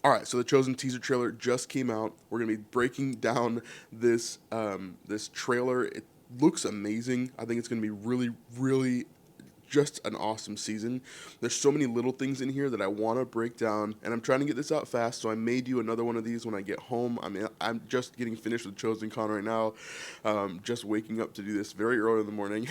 All right, so the Chosen teaser trailer just came out. We're gonna be breaking down this trailer. It looks amazing. I think it's gonna be really just an awesome season. There's so many little things in here that I want to break down, and I'm trying to get this out fast, so I may do another one of these when I get home. I mean, I'm just getting finished with Chosen Con right now, just waking up to do this very early in the morning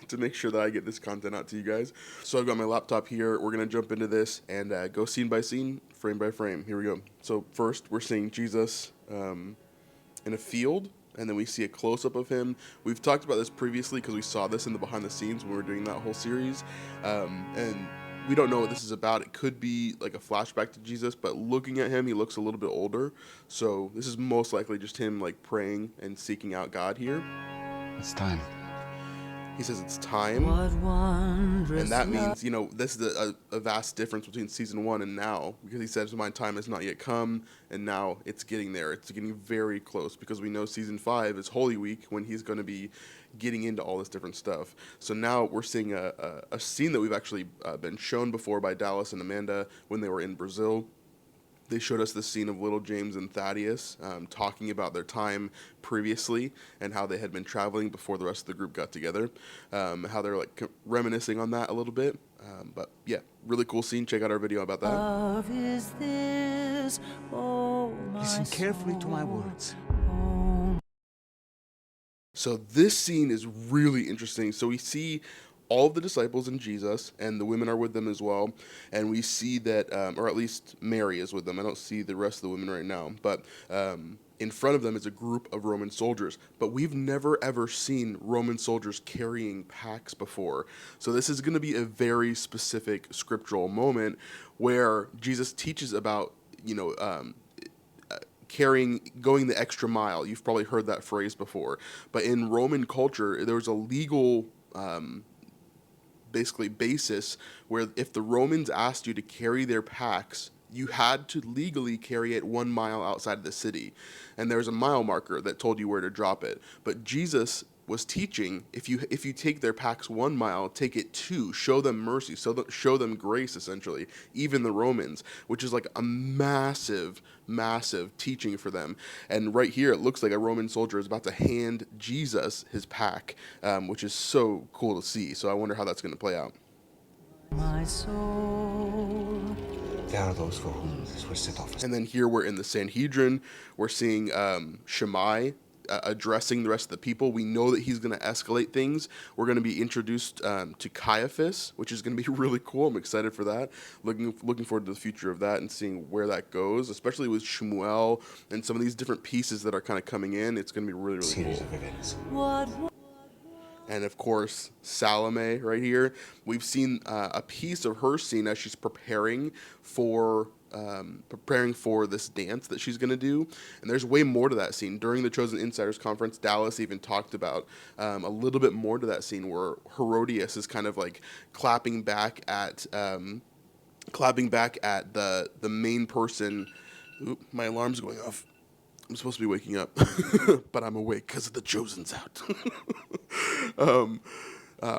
to make sure that I get this content out to you guys. So I've got my laptop here. We're going to jump into this and go scene by scene, frame by frame. Here we go. So first, we're seeing Jesus in a field, and then we see a close-up of him. We've talked about this previously because we saw this in the behind the scenes when we were doing that whole series, and we don't know what this is about. It could be like a flashback to Jesus, but looking at him, he looks a little bit older, so this is most likely just him like praying and seeking out God here. It's time. He says it's time, and that means, you know, this is a vast difference between season 1 and now, because he says my time has not yet come, and now it's getting there. It's getting very close, because we know season 5 is Holy Week, when he's going to be getting into all this different stuff. So now we're seeing a scene that we've actually been shown before by Dallas and Amanda when they were in Brazil. They showed us the scene of little James and Thaddeus talking about their time previously and how they had been traveling before the rest of the group got together, how they're like reminiscing on that a little bit. But yeah, really cool scene. Check out our video about that. Love is this, oh, Listen carefully to my words. So this scene is really interesting. So we see all of the disciples and Jesus, and the women are with them as well. And we see that, or at least Mary is with them. I don't see the rest of the women right now. But in front of them is a group of Roman soldiers. But we've never, ever seen Roman soldiers carrying packs before. So this is going to be a very specific scriptural moment where Jesus teaches about, you know, going the extra mile. You've probably heard that phrase before. But in Roman culture, there was a legal basically basis where if the Romans asked you to carry their packs, you had to legally carry it 1 mile outside of the city. And there's a mile marker that told you where to drop it. But Jesus was teaching, if you take their packs 1 mile, take it 2, show them mercy, show them grace, essentially, even the Romans, which is like a massive teaching for them. And right here, it looks like a Roman soldier is about to hand Jesus his pack, which is so cool to see. So I wonder how that's going to play out. my soul. There are those for whom this was set off. And then here we're in the Sanhedrin. We're seeing Shammai addressing the rest of the people. We know that he's going to escalate things. We're going to be introduced to Caiaphas, which is going to be really cool. I'm excited for that. Looking forward to the future of that and seeing where that goes, especially with Shmuel and some of these different pieces that are kind of coming in. It's going to be really Series cool. of events. And of course, Salome right here. We've seen a piece of her scene as she's preparing for this dance that she's going to do. And there's way more to that scene. During the Chosen Insiders Conference, Dallas even talked about a little bit more to that scene where Herodias is kind of like clapping back at the main person. Oop, my alarm's going off. I'm supposed to be waking up, but I'm awake because the Chosen's out.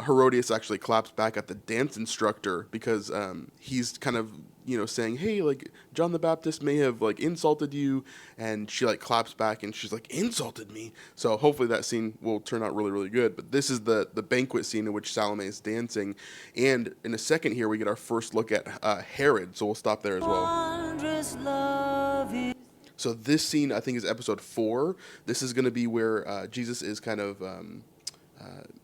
Herodias actually claps back at the dance instructor because he's kind of, you know, saying, hey, like, John the Baptist may have, like, insulted you, and she, like, claps back, and she's like, insulted me? So hopefully that scene will turn out really good. But this is the banquet scene in which Salome is dancing, and in a second here, we get our first look at Herod, so we'll stop there as well. So this scene, I think, is episode 4. This is going to be where Jesus is kind of,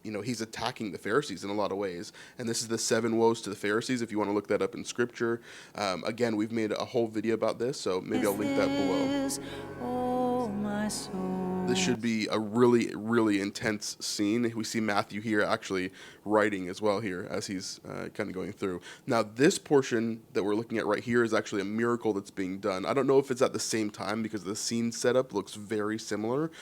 you know, he's attacking the Pharisees in a lot of ways. And this is the 7 woes to the Pharisees, if you want to look that up in Scripture. Again, we've made a whole video about this, so maybe I'll link that below. This should be a really intense scene. We see Matthew here actually writing as well here as he's kind of going through. Now, this portion that we're looking at right here is actually a miracle that's being done. I don't know if it's at the same time because the scene setup looks very similar.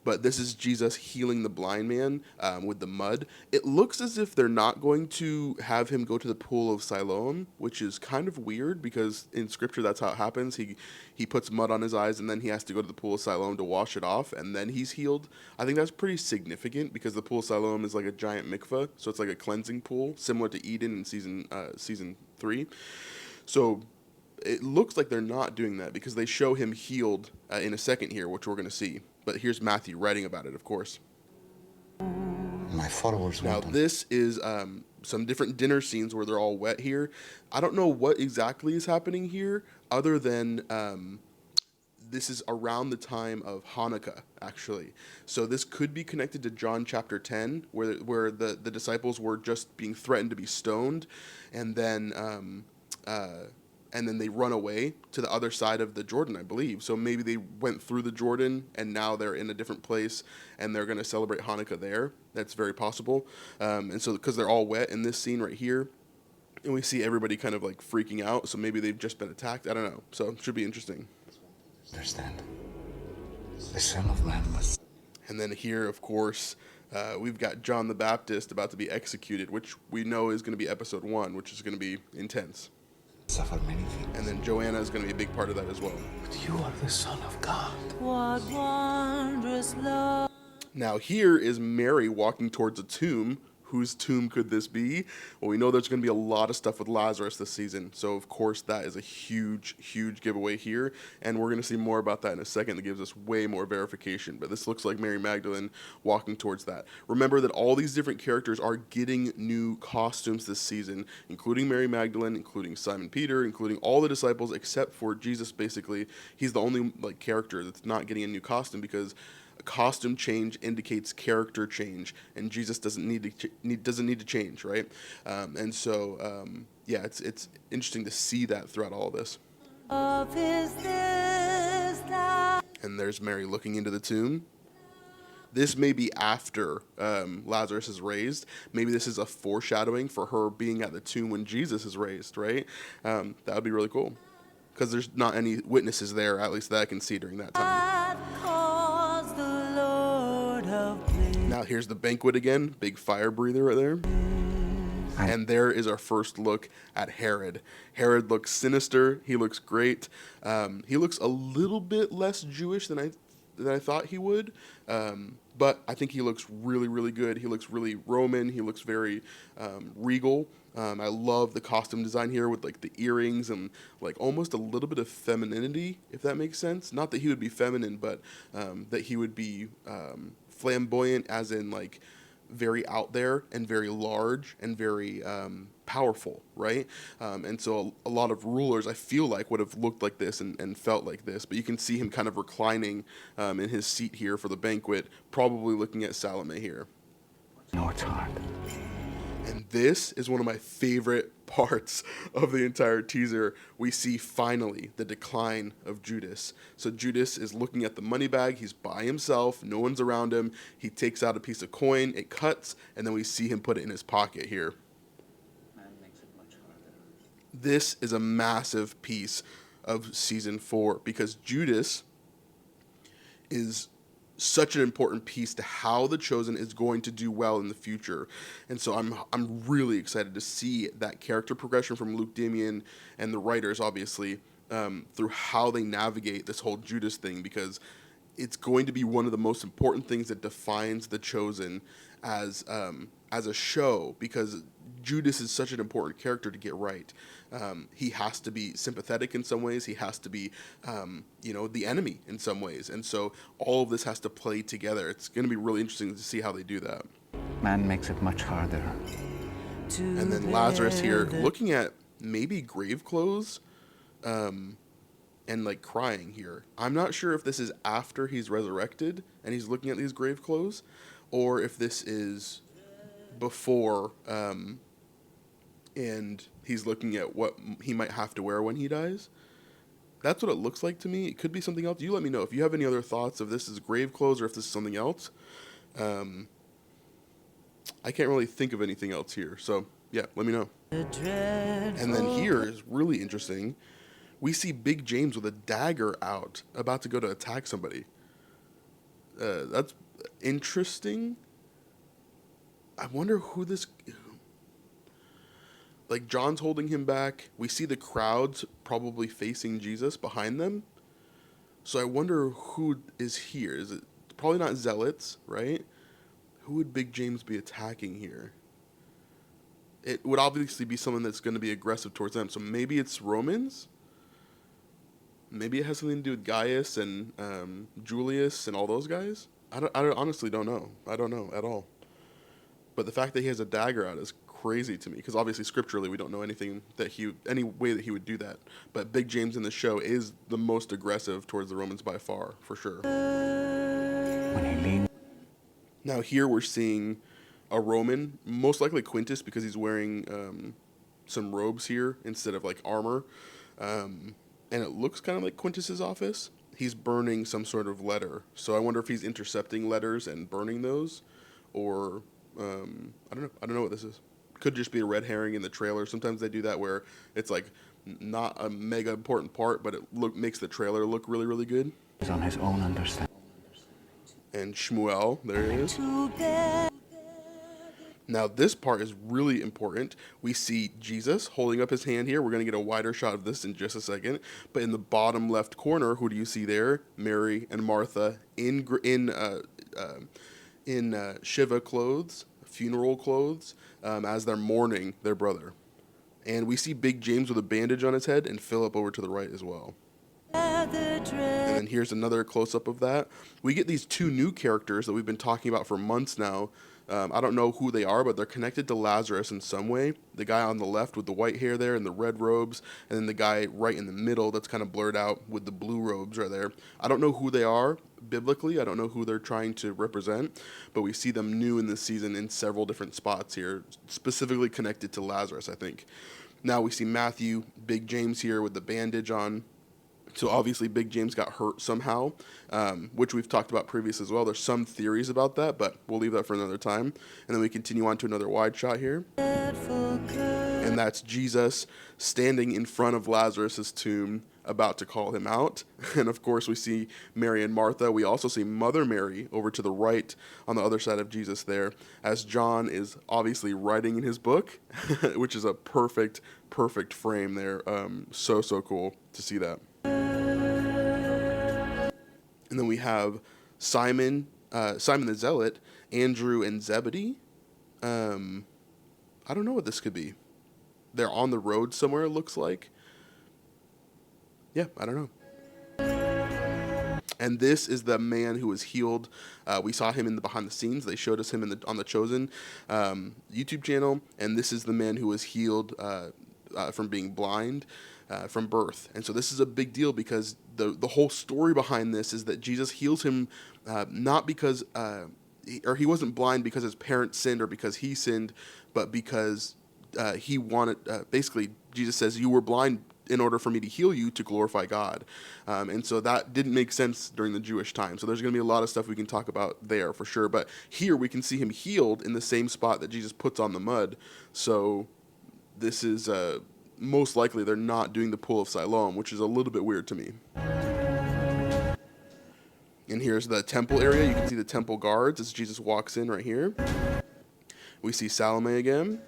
But this is Jesus healing the blind man with the mud. It looks as if they're not going to have him go to the pool of Siloam, which is kind of weird because in Scripture that's how it happens. He puts mud on his eyes and then he has to go to the pool of Siloam to wash it off and then he's healed. I think that's pretty significant because the pool of Siloam is like a giant mikveh, so it's like a cleansing pool, similar to Eden in season 3. So it looks like they're not doing that because they show him healed in a second here, which we're going to see. But here's Matthew writing about it, of course. My followers Now, want them. this is some different dinner scenes where they're all wet here. I don't know what exactly is happening here other than this is around the time of Hanukkah, actually. So this could be connected to John chapter 10, where the disciples were just being threatened to be stoned, and then they run away to the other side of the Jordan, I believe. So maybe they went through the Jordan, and now they're in a different place, and they're going to celebrate Hanukkah there. That's very possible. And so because they're all wet in this scene right here, and we see everybody kind of like freaking out, so maybe they've just been attacked. I don't know. So it should be interesting. Understand? The Son of Man must And then here, of course, we've got John the Baptist about to be executed, which we know is going to be episode 1, which is going to be intense. suffer many things. And then Joanna is going to be a big part of that as well. But you are the Son of God. What wondrous love. Now here is Mary walking towards a tomb. Whose tomb could this be? Well, we know there's going to be a lot of stuff with Lazarus this season. So, of course, that is a huge, huge giveaway here. And we're going to see more about that in a second. That gives us way more verification. But this looks like Mary Magdalene walking towards that. Remember that all these different characters are getting new costumes this season, including Mary Magdalene, including Simon Peter, including all the disciples, except for Jesus, basically. He's the only character that's not getting a new costume because a costume change indicates character change, and Jesus doesn't need to change, right? It's interesting to see that throughout all of this. Love is this thou. And there's Mary looking into the tomb. This may be after Lazarus is raised. Maybe this is a foreshadowing for her being at the tomb when Jesus is raised, right? That would be really cool because there's not any witnesses there, at least that I can see during that time. Now here's the banquet again, big fire breather right there. And there is our first look at Herod. Herod looks sinister. He looks great. He looks a little bit less Jewish than I thought he would. But I think he looks really, really good. He looks really Roman. He looks very regal. I love the costume design here with like the earrings and like almost a little bit of femininity, if that makes sense. Not that he would be feminine, but that he would be flamboyant, as in like very out there and very large and very powerful, right? And so a lot of rulers, I feel like, would have looked like this and felt like this. But you can see him kind of reclining in his seat here for the banquet, probably looking at Salome here. No, it's hard. And this is one of my favorite parts of the entire teaser. We see finally the decline of Judas. So Judas is looking at the money bag. He's by himself. No one's around him. He takes out a piece of coin. It cuts. And then we see him put it in his pocket here. This is a massive piece of season 4 because Judas is such an important piece to how The Chosen is going to do well in the future. And so I'm really excited to see that character progression from Luke Damian and the writers, obviously, through how they navigate this whole Judas thing, because it's going to be one of the most important things that defines The Chosen as a show, because Judas is such an important character to get right. He has to be sympathetic in some ways. He has to be, the enemy in some ways. And so all of this has to play together. It's going to be really interesting to see how they do that. Man makes it much harder. And then Lazarus here looking at maybe grave clothes and like crying here. I'm not sure if this is after he's resurrected and he's looking at these grave clothes, or if this is before and he's looking at what he might have to wear when he dies. That's what it looks like to me. It could be something else. You let me know if you have any other thoughts, if this is grave clothes or if this is something else. I can't really think of anything else here. So, yeah, let me know. And then here is really interesting. We see Big James with a dagger out, about to go to attack somebody. That's interesting. I wonder who this... Like, John's holding him back. We see the crowds probably facing Jesus behind them. So I wonder who is here. Is it probably not zealots, right? Who would Big James be attacking here? It would obviously be someone that's going to be aggressive towards them. So maybe it's Romans? Maybe it has something to do with Gaius and Julius and all those guys. I honestly don't know. I don't know at all. But the fact that he has a dagger out is crazy to me, because obviously scripturally we don't know any way that he would do that. But Big James in the show is the most aggressive towards the Romans by far, for sure. When he leaned, Now here we're seeing a Roman, most likely Quintus, because he's wearing some robes here instead of like armor, and it looks kind of like Quintus's office. He's burning some sort of letter, so I wonder if he's intercepting letters and burning those, or I don't know. I don't know what this is. Could just be a red herring in the trailer. Sometimes they do that where it's like not a mega important part, but it makes the trailer look really, really good. was on his own understanding. And Shmuel, there it is. together. Now this part is really important. We see Jesus holding up his hand here. We're going to get a wider shot of this in just a second. But in the bottom left corner, who do you see there? Mary and Martha in Shiva clothes, funeral clothes, as they're mourning their brother. And we see Big James with a bandage on his head, and Philip over to the right as well. And then here's another close-up of that. We get these two new characters that we've been talking about for months now. I don't know who they are, but they're connected to Lazarus in some way. The guy on the left with the white hair there and the red robes, and then the guy right in the middle that's kind of blurred out with the blue robes right there. I don't know who they are biblically. I don't know who they're trying to represent, but we see them new in this season in several different spots here, specifically connected to Lazarus, I think. Now we see Matthew, Big James here with the bandage on. So obviously Big James got hurt somehow, which we've talked about previous as well. There's some theories about that, but we'll leave that for another time. And then we continue on to another wide shot here. And that's Jesus standing in front of Lazarus' tomb, about to call him out. And of course we see Mary and Martha. We also see Mother Mary over to the right on the other side of Jesus there, as John is obviously writing in his book, which is a perfect frame there. So cool to see that. And then we have Simon the Zealot, Andrew, and Zebedee. I don't know what this could be. They're on the road somewhere, it looks like. Yeah, I don't know. And this is the man who was healed. We saw him in the behind the scenes. They showed us him on the Chosen YouTube channel. And this is the man who was healed from being blind from birth. And so this is a big deal, because the whole story behind this is that Jesus heals him not because, he wasn't blind because his parents sinned or because he sinned, but because he wanted, basically, Jesus says, you were blind in order for me to heal you to glorify God. And so that didn't make sense during the Jewish time. So there's going to be a lot of stuff we can talk about there for sure. But here we can see him healed in the same spot that Jesus puts on the mud. So this is most likely they're not doing the Pool of Siloam, which is a little bit weird to me. And here's the temple area. You can see the temple guards as Jesus walks in right here. We see Salome again.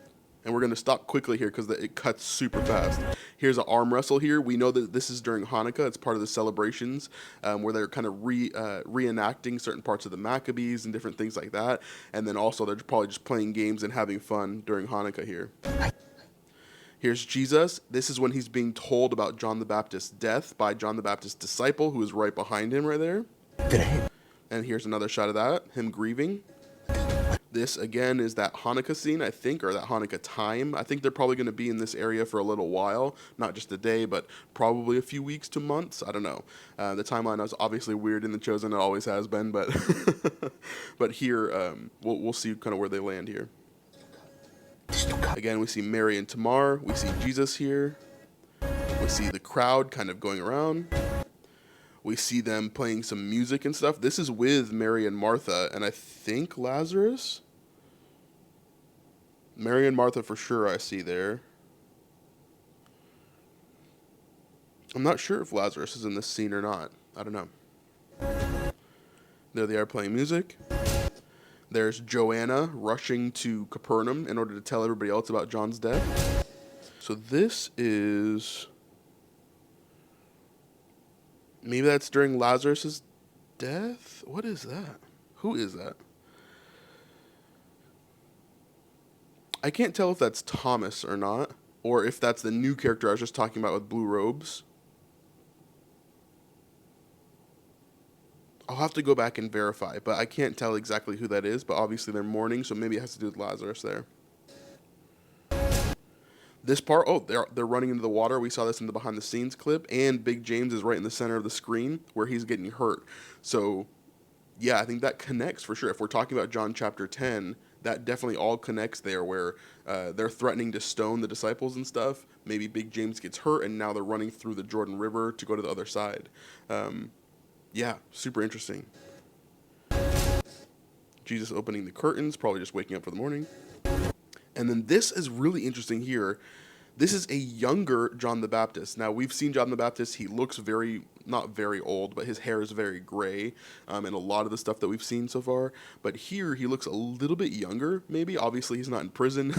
And we're going to stop quickly here because it cuts super fast. Here's an arm wrestle here. We know that this is during Hanukkah. It's part of the celebrations where they're kind of reenacting certain parts of the Maccabees and different things like that. And then also they're probably just playing games and having fun during Hanukkah here. Here's Jesus. This is when he's being told about John the Baptist's death by John the Baptist's disciple, who is right behind him right there. And here's another shot of that, him grieving. This, again, is that Hanukkah scene, I think, or that Hanukkah time. I think they're probably going to be in this area for a little while, not just a day, but probably a few weeks to months. I don't know. The timeline is obviously weird in The Chosen. It always has been, but but here, we'll see kind of where they land here. Again, we see Mary and Tamar. We see Jesus here. We see the crowd kind of going around. We see them playing some music and stuff. This is with Mary and Martha, and I think Lazarus. Mary and Martha for sure I see there. I'm not sure if Lazarus is in this scene or not. I don't know. There they are playing music. There's Joanna rushing to Capernaum in order to tell everybody else about John's death. So this is... maybe that's during Lazarus' death? What is that? Who is that? I can't tell if that's Thomas or not, or if that's the new character I was just talking about with blue robes. I'll have to go back and verify, but I can't tell exactly who that is. But obviously they're mourning, so maybe it has to do with Lazarus there. This part, oh, they're running into the water. We saw this in the behind the scenes clip, and Big James is right in the center of the screen where he's getting hurt. So yeah, I think that connects for sure. If we're talking about John chapter 10, that definitely all connects there where they're threatening to stone the disciples and stuff. Maybe Big James gets hurt, and now they're running through the Jordan River to go to the other side. Yeah, super interesting. Jesus opening the curtains, probably just waking up for the morning. And then this is really interesting here. This is a younger John the Baptist. Now, we've seen John the Baptist. He looks very, not very old, but his hair is very gray and a lot of the stuff that we've seen so far. But here, he looks a little bit younger, maybe. Obviously, he's not in prison.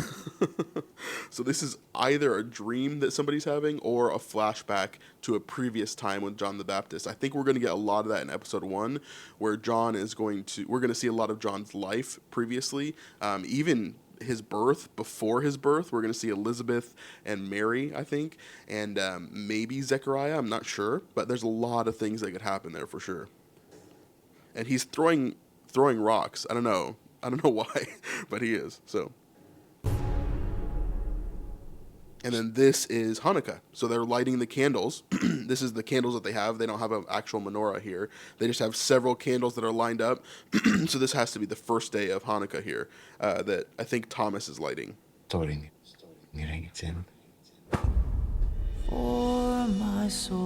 So this is either a dream that somebody's having or a flashback to a previous time with John the Baptist. I think we're going to get a lot of that in episode 1, where we're going to see a lot of John's life previously, even his birth, before his birth. We're going to see Elizabeth and Mary, I think, and maybe Zechariah. I'm not sure, but there's a lot of things that could happen there for sure. And he's throwing rocks. I don't know why, but he is. So, and then this is Hanukkah. So they're lighting the candles. This is the candles that they have. They don't have an actual menorah here. They just have several candles that are lined up. So this has to be the first day of Hanukkah here that I think Thomas is lighting. Storing. Nirengitsin. for my soul.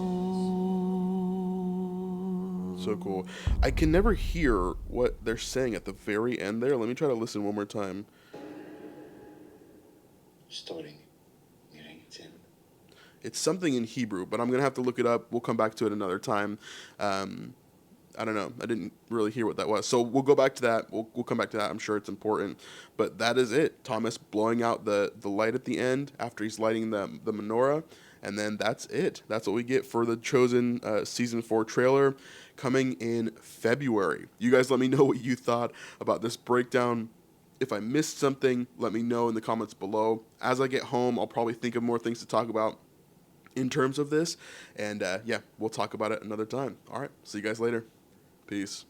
So cool. I can never hear what they're saying at the very end there. Let me try to listen one more time. Storing. It's something in Hebrew, but I'm going to have to look it up. We'll come back to it another time. I don't know. I didn't really hear what that was. So we'll go back to that. We'll come back to that. I'm sure it's important. But that is it. Thomas blowing out the light at the end after he's lighting the menorah. And then that's it. That's what we get for the Chosen Season 4 trailer coming in February. You guys let me know what you thought about this breakdown. If I missed something, let me know in the comments below. As I get home, I'll probably think of more things to talk about in terms of this. And yeah, we'll talk about it another time. All right. See you guys later. Peace.